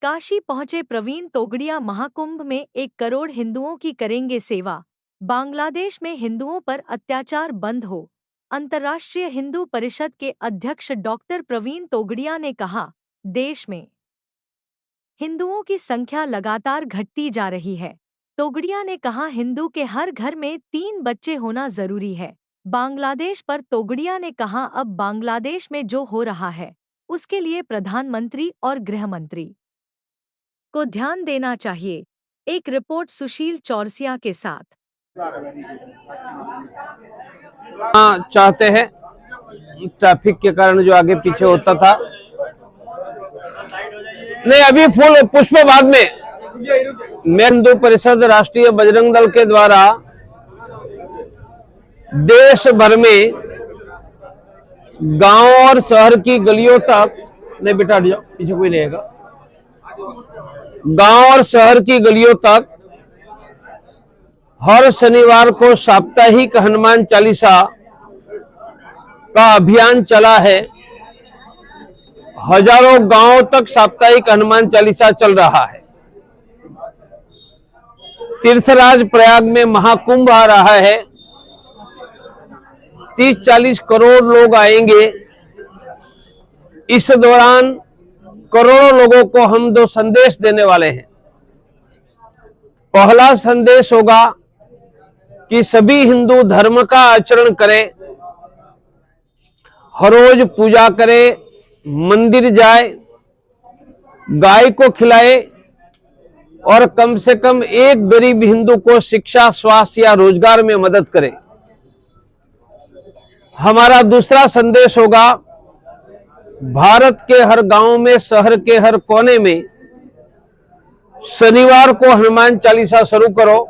काशी पहुंचे प्रवीण तोगड़िया महाकुंभ में 1 करोड़ हिंदुओं की करेंगे सेवा। बांग्लादेश में हिंदुओं पर अत्याचार बंद हो। अंतर्राष्ट्रीय हिंदू परिषद के अध्यक्ष डॉक्टर प्रवीण तोगड़िया ने कहा, देश में हिंदुओं की संख्या लगातार घटती जा रही है। तोगड़िया ने कहा, हिंदू के हर घर में 3 बच्चे होना जरूरी है। बांग्लादेश पर तोगड़िया ने कहा, अब बांग्लादेश में जो हो रहा है उसके लिए प्रधानमंत्री और गृह मंत्री को ध्यान देना चाहिए। एक रिपोर्ट सुशील चौरसिया के साथ। चाहते हैं ट्रैफिक के कारण जो आगे पीछे होता था, नहीं अभी फूल पुष्प बाद में हिंदू परिषद राष्ट्रीय बजरंग दल के द्वारा देश भर में गांव और शहर की गलियों तक, नहीं बिठा दिया पीछे कोई नहीं रहेगा, गांव और शहर की गलियों तक हर शनिवार को साप्ताहिक हनुमान चालीसा का अभियान चला है। हजारों गांवों तक साप्ताहिक हनुमान चालीसा चल रहा है। तीर्थराज प्रयाग में महाकुंभ आ रहा है। 30-40 करोड़ लोग आएंगे। इस दौरान करोड़ों लोगों को हम 2 संदेश देने वाले हैं। पहला संदेश होगा कि सभी हिंदू धर्म का आचरण करें, हर रोज पूजा करें, मंदिर जाए, गाय को खिलाए और कम से कम एक गरीब हिंदू को शिक्षा, स्वास्थ्य या रोजगार में मदद करें। हमारा दूसरा संदेश होगा, भारत के हर गांव में, शहर के हर कोने में शनिवार को हनुमान चालीसा शुरू करो।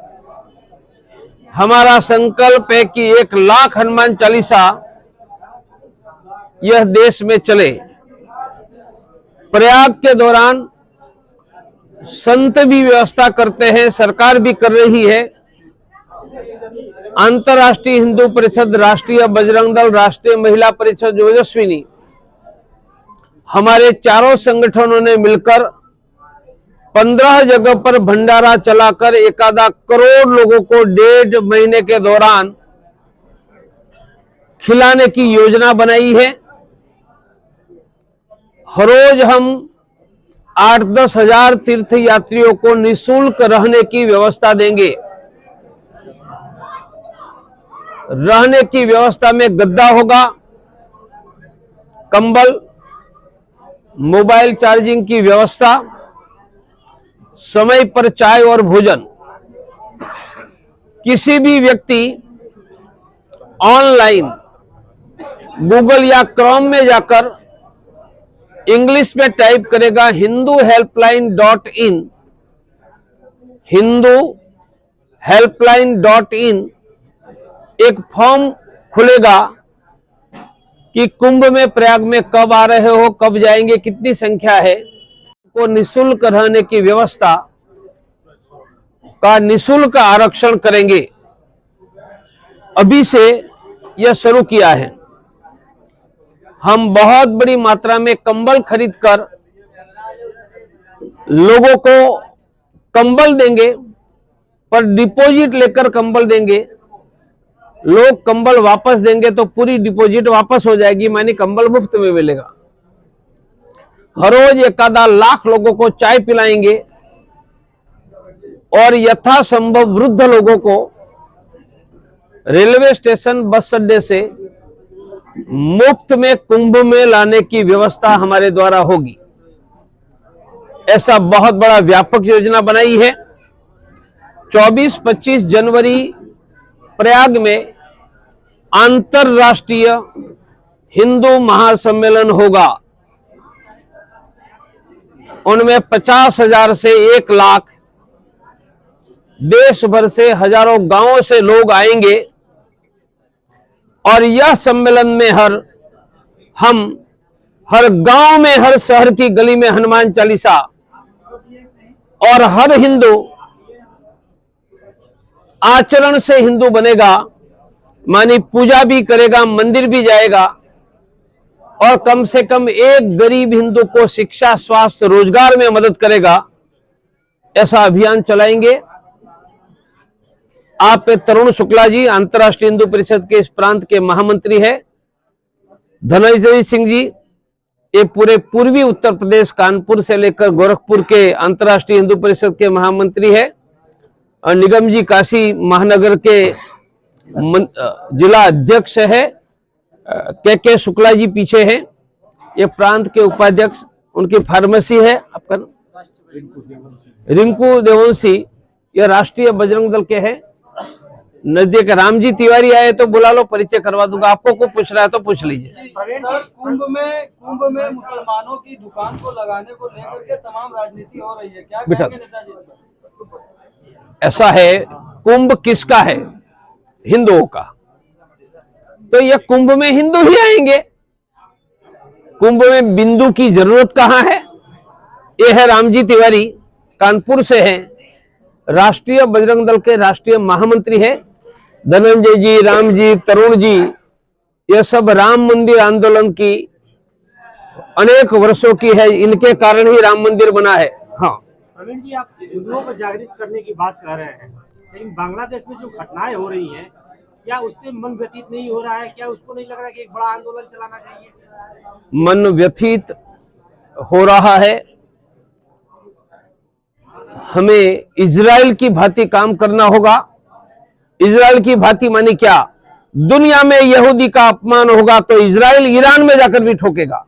हमारा संकल्प है कि 1 लाख हनुमान चालीसा यह देश में चले। प्रयाग के दौरान संत भी व्यवस्था करते हैं, सरकार भी कर रही है। अंतर्राष्ट्रीय हिंदू परिषद, राष्ट्रीय बजरंग दल, राष्ट्रीय महिला परिषद ओजस्विनी, हमारे चारों संगठनों ने मिलकर 15 जगह पर भंडारा चलाकर 1 करोड़ लोगों को 1.5 महीने के दौरान खिलाने की योजना बनाई है। हर रोज हम 8-10 हजार तीर्थ यात्रियों को निःशुल्क रहने की व्यवस्था देंगे। रहने की व्यवस्था में गद्दा होगा, कंबल, मोबाइल चार्जिंग की व्यवस्था, समय पर चाय और भोजन। किसी भी व्यक्ति ऑनलाइन गूगल या क्रोम में जाकर इंग्लिश में टाइप करेगा hinduhelpline.in, hinduhelpline.in, एक फॉर्म खुलेगा कि कुंभ में, प्रयाग में कब आ रहे हो, कब जाएंगे, कितनी संख्या है, को निःशुल्क रहने की व्यवस्था का निःशुल्क आरक्षण करेंगे। अभी से यह शुरू किया है। हम बहुत बड़ी मात्रा में कंबल खरीदकर लोगों को कंबल देंगे, पर डिपॉजिट लेकर कंबल देंगे। लोग कंबल वापस देंगे तो पूरी डिपॉजिट वापस हो जाएगी, मानी कंबल मुफ्त में मिलेगा। हर रोज 1 लाख लोगों को चाय पिलाएंगे और यथासंभव वृद्ध लोगों को रेलवे स्टेशन, बस अड्डे से मुफ्त में कुंभ में लाने की व्यवस्था हमारे द्वारा होगी। ऐसा बहुत बड़ा व्यापक योजना बनाई है। 24-25 जनवरी प्रयाग में अंतरराष्ट्रीय हिंदू महासम्मेलन होगा। उनमें 50,000 से 1 लाख देश भर से, हजारों गांवों से लोग आएंगे और यह सम्मेलन में हम हर गांव में, हर शहर की गली में हनुमान चालीसा, और हर हिंदू आचरण से हिंदू बनेगा, मानी पूजा भी करेगा, मंदिर भी जाएगा, और कम से कम एक गरीब हिंदू को शिक्षा, स्वास्थ्य, रोजगार में मदद करेगा, ऐसा अभियान चलाएंगे। आप तरुण शुक्ला जी अंतर्राष्ट्रीय हिंदू परिषद के इस प्रांत के महामंत्री है। धनंजय सिंह जी ये पूरे पूर्वी उत्तर प्रदेश कानपुर से लेकर गोरखपुर के अंतर्राष्ट्रीय हिंदू परिषद के महामंत्री है। और निगम जी काशी महानगर के जिला अध्यक्ष है। के शुक्ला जी पीछे हैं, ये प्रांत के उपाध्यक्ष, उनकी फार्मेसी है आपका रिंकू देवंशी, ये राष्ट्रीय बजरंग दल के हैं। नजदीक रामजी तिवारी आए तो बुला लो, परिचय करवा दूंगा। आपको को पूछ रहा है तो पूछ लीजिए। कुंभ में मुसलमानों की दुकान को लगाने को लेकर के तमाम राजनीति हो रही है, क्या कहेंगे नेताजी? ऐसा है, कुंभ किसका है? हिंदुओं का। तो ये कुंभ में हिंदू ही आएंगे, कुंभ में बिंदु की जरूरत कहां है? ये है रामजी तिवारी, कानपुर से हैं, राष्ट्रीय बजरंग दल के राष्ट्रीय महामंत्री है। धनंजय जी, राम जी, तरुण जी, ये सब राम मंदिर आंदोलन की अनेक वर्षों की है, इनके कारण ही राम मंदिर बना है। हाँ प्रवीण जी, आप हिंदुओं को जागृत करने की बात कर रहे हैं, लेकिन बांग्लादेश में जो घटनाएं हो रही हैं, क्या उससे मन व्यतीत नहीं हो रहा है? क्या उसको नहीं लग रहा कि एक बड़ा आंदोलन चलाना चाहिए? मन व्यथित हो रहा है। हमें इजराइल की भांति काम करना होगा। इजराइल की भांति माने क्या? दुनिया में यहूदी का अपमान होगा तो इजराइल ईरान में जाकर भी ठोकेगा,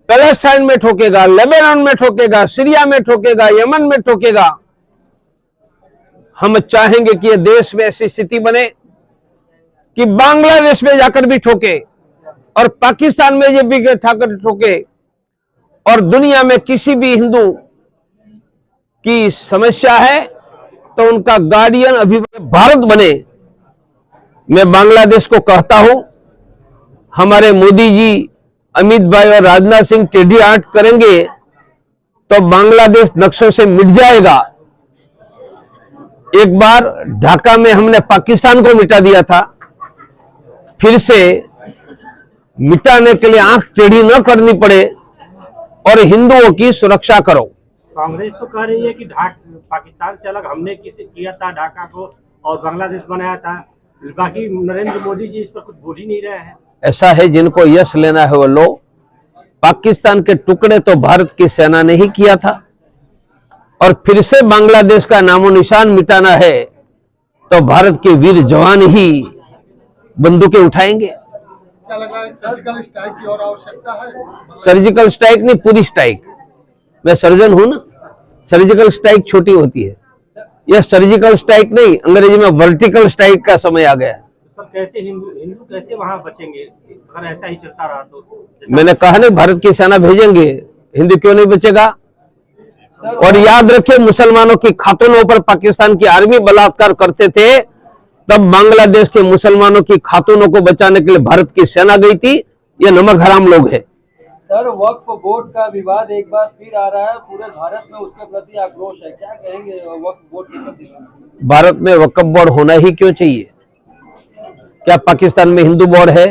पैलेस्टाइन में ठोकेगा, लेबनान में ठोकेगा, सीरिया में ठोकेगा, यमन में ठोकेगा। हम चाहेंगे कि यह देश में ऐसी स्थिति बने कि बांग्लादेश में जाकर भी ठोके और पाकिस्तान में ये भी ठाकर ठोके, और दुनिया में किसी भी हिंदू की समस्या है तो उनका गार्डियन अभिभावक भारत बने। मैं बांग्लादेश को कहता हूं, हमारे मोदी जी, अमित भाई और राजनाथ सिंह टेढ़ी आंट करेंगे तो बांग्लादेश नक्शों से मिट जाएगा। एक बार ढाका में हमने पाकिस्तान को मिटा दिया था, फिर से मिटाने के लिए आंख टेढ़ी न करनी पड़े और हिंदुओं की सुरक्षा करो। कांग्रेस तो कह रही है कि पाकिस्तान से अलग हमने किया था ढाका को और बांग्लादेश बनाया था, बाकी नरेंद्र मोदी जी इस पर कुछ बोल ही नहीं रहे हैं। ऐसा है, जिनको यश लेना है वो लो। पाकिस्तान के टुकड़े तो भारत की सेना ने ही किया था, और फिर से बांग्लादेश का नामो निशान मिटाना है तो भारत के वीर जवान ही बंदूकें उठाएंगे। क्या लग रहा है सर्जिकल स्ट्राइक की और आवश्यकता है? सर्जिकल स्ट्राइक नहीं, पूरी स्ट्राइक। मैं सर्जन हूं ना, सर्जिकल स्ट्राइक छोटी होती है, यह सर्जिकल स्ट्राइक नहीं, अंग्रेजी में वर्टिकल स्ट्राइक का समय आ गया। तो कैसे हिंदू कैसे वहां बचेंगे अगर ऐसा ही चलता रहा तो? मैंने कहा नहीं, भारत की सेना भेजेंगे, हिंदू क्यों नहीं बचेगा? और याद रखिए, मुसलमानों की खातूनों पर पाकिस्तान की आर्मी बलात्कार करते थे, तब बांग्लादेश के मुसलमानों की खातूनों को बचाने के लिए भारत की सेना गई थी। ये नमक हराम लोग हैं। सर, वक्फ बोर्ड का विवाद एक बार फिर आ रहा है, पूरे भारत में उसके प्रति आक्रोश है, क्या कहेंगे वक्फ बोर्ड के प्रति? भारत में वक्फ बोर्ड होना ही क्यों चाहिए? क्या पाकिस्तान में हिंदू बोर्ड है?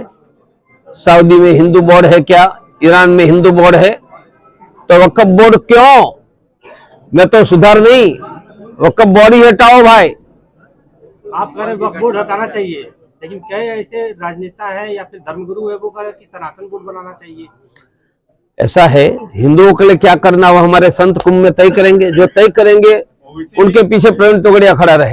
सऊदी में हिंदू बोर्ड है क्या? ईरान में हिंदू बोर्ड है? तो वक्फ बोर्ड क्यों? मैं तो सुधार नहीं, वक्फ बोर्ड ही हटाओ भाई। आप कह रहे वक्फ बोर्ड हटाना चाहिए, लेकिन कई ऐसे राजनेता है या फिर धर्मगुरु है वो कह रहे कि सनातन बोर्ड बनाना चाहिए। ऐसा है, हिंदुओं के लिए क्या करना वो हमारे संत कुंभ में तय करेंगे। जो तय करेंगे उनके पीछे प्रवीण तोगड़िया खड़ा रहेगा।